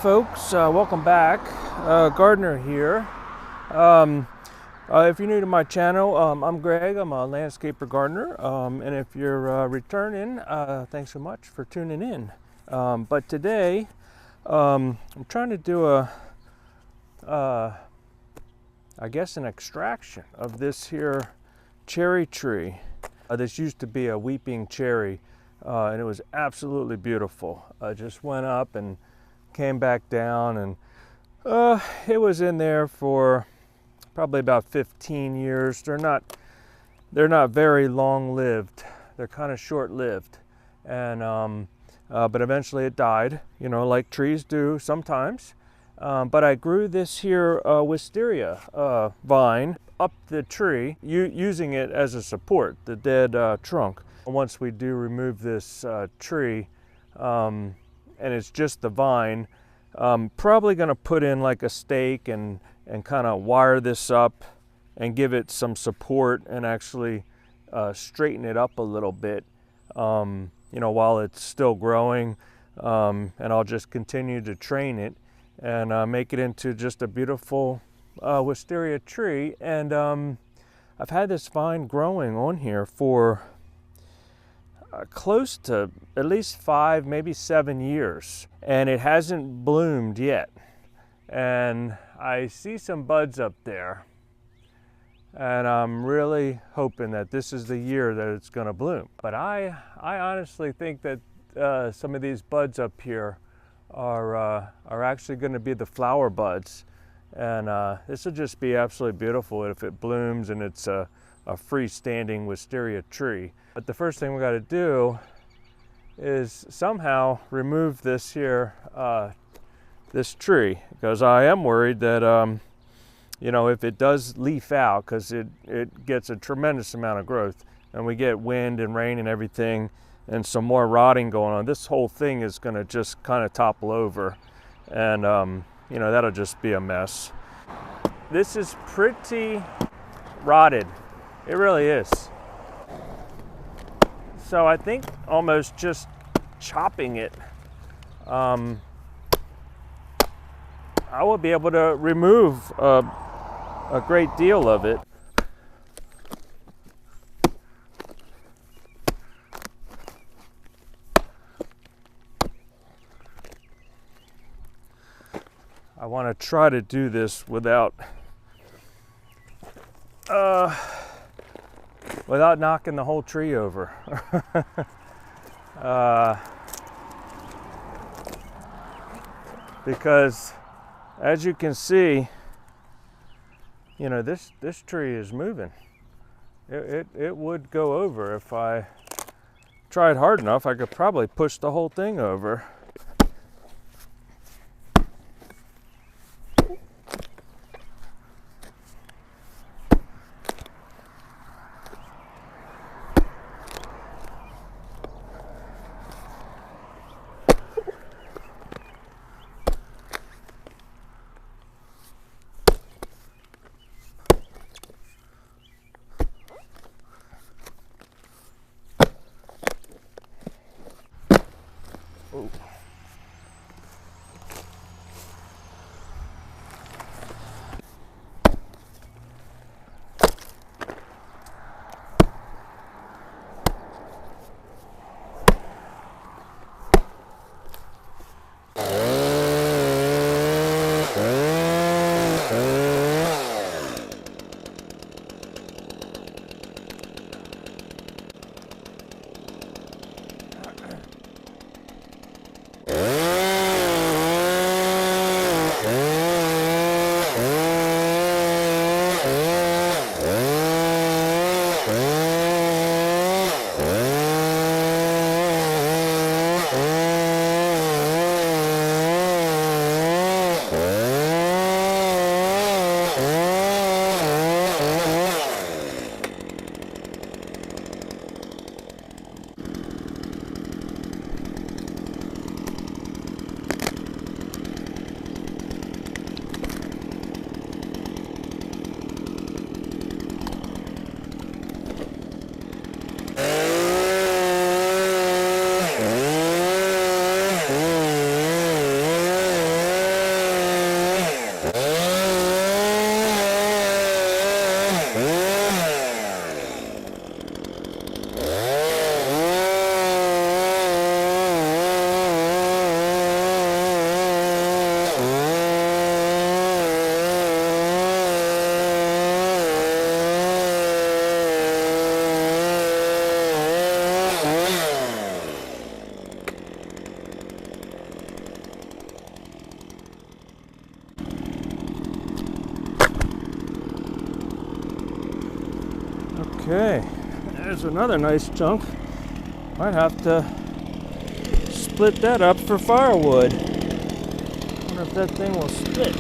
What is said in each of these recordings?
folks, welcome back. Gardener here. If you're new to my channel, I'm Greg. I'm a landscaper gardener, and if you're returning, thanks so much for tuning in. But today I'm trying to do I guess an extraction of this here cherry tree. This used to be a weeping cherry, and it was absolutely beautiful. I just went up and came back down, and it was in there for probably about 15 years. They're not very long lived. They're kind of short lived, and but eventually it died, you know, like trees do sometimes. But I grew this here Wisteria vine up the tree, using it as a support, the dead trunk. Once we do remove this tree, and it's just the vine, probably going to put in like a stake and kind of wire this up and give it some support and actually straighten it up a little bit, you know, while it's still growing. And I'll just continue to train it and make it into just a beautiful wisteria tree. And I've had this vine growing on here for close to at least 5, maybe 7 years, and it hasn't bloomed yet. And I see some buds up there, and I'm really hoping that this is the year that it's going to bloom. But I honestly think that some of these buds up here are actually going to be the flower buds, and this will just be absolutely beautiful if it blooms and it's a freestanding wisteria tree. But the first thing we got to do is somehow remove this here, this tree, because I am worried that you know, if it does leaf out, because it gets a tremendous amount of growth, and we get wind and rain and everything, and some more rotting going on, this whole thing is going to just kind of topple over, and you know, that'll just be a mess. This is pretty rotted. It really is. So I think almost just chopping it, I will be able to remove a great deal of it. I want to try to do this without knocking the whole tree over. Because as you can see, you know, this tree is moving. It would go over if I tried hard enough. I could probably push the whole thing over. Ooh. Okay, there's another nice chunk. Might have to split that up for firewood. Wonder if that thing will split.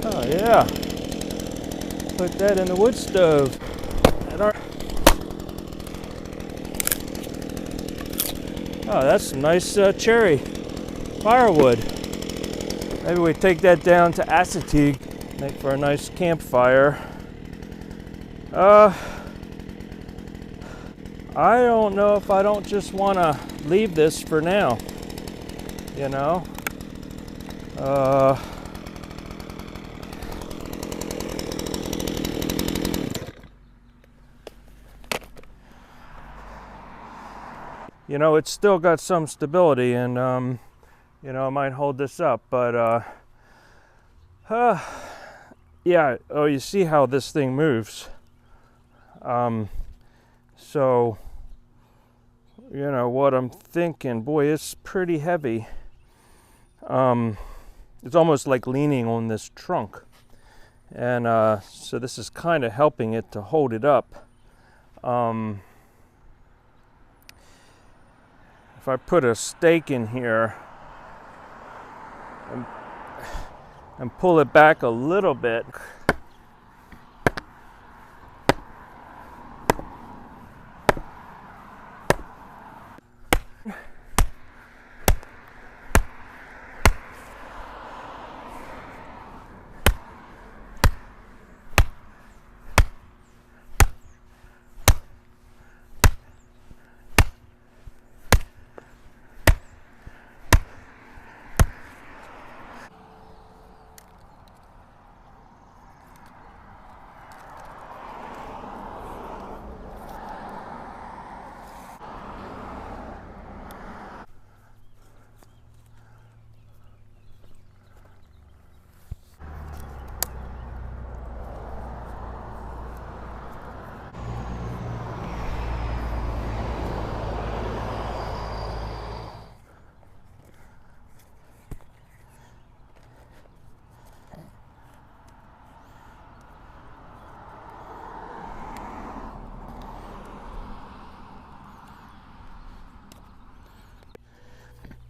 Oh yeah, put that in the wood stove. Oh, that's some nice cherry firewood. Maybe we take that down to acetate, make for a nice campfire. I don't know if I don't just want to leave this for now, you know. You know, it's still got some stability, and you know, I might hold this up, but yeah. Oh, you see how this thing moves. So you know what I'm thinking. Boy, it's pretty heavy. It's almost like leaning on this trunk, and so this is kind of helping it to hold it up. If I put a stake in here and pull it back a little bit,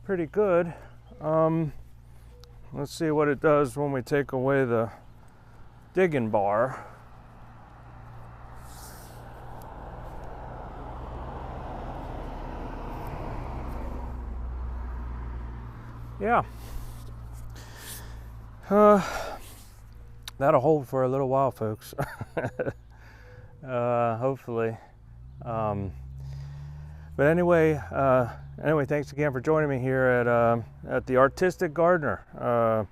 pretty good. Let's see what it does when we take away the digging bar. Yeah. That'll hold for a little while, folks. Hopefully. But anyway, thanks again for joining me here at the Artistic Gardener.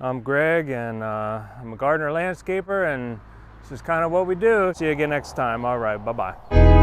I'm Greg, and I'm a gardener landscaper, and this is kind of what we do. See you again next time. All right, bye-bye.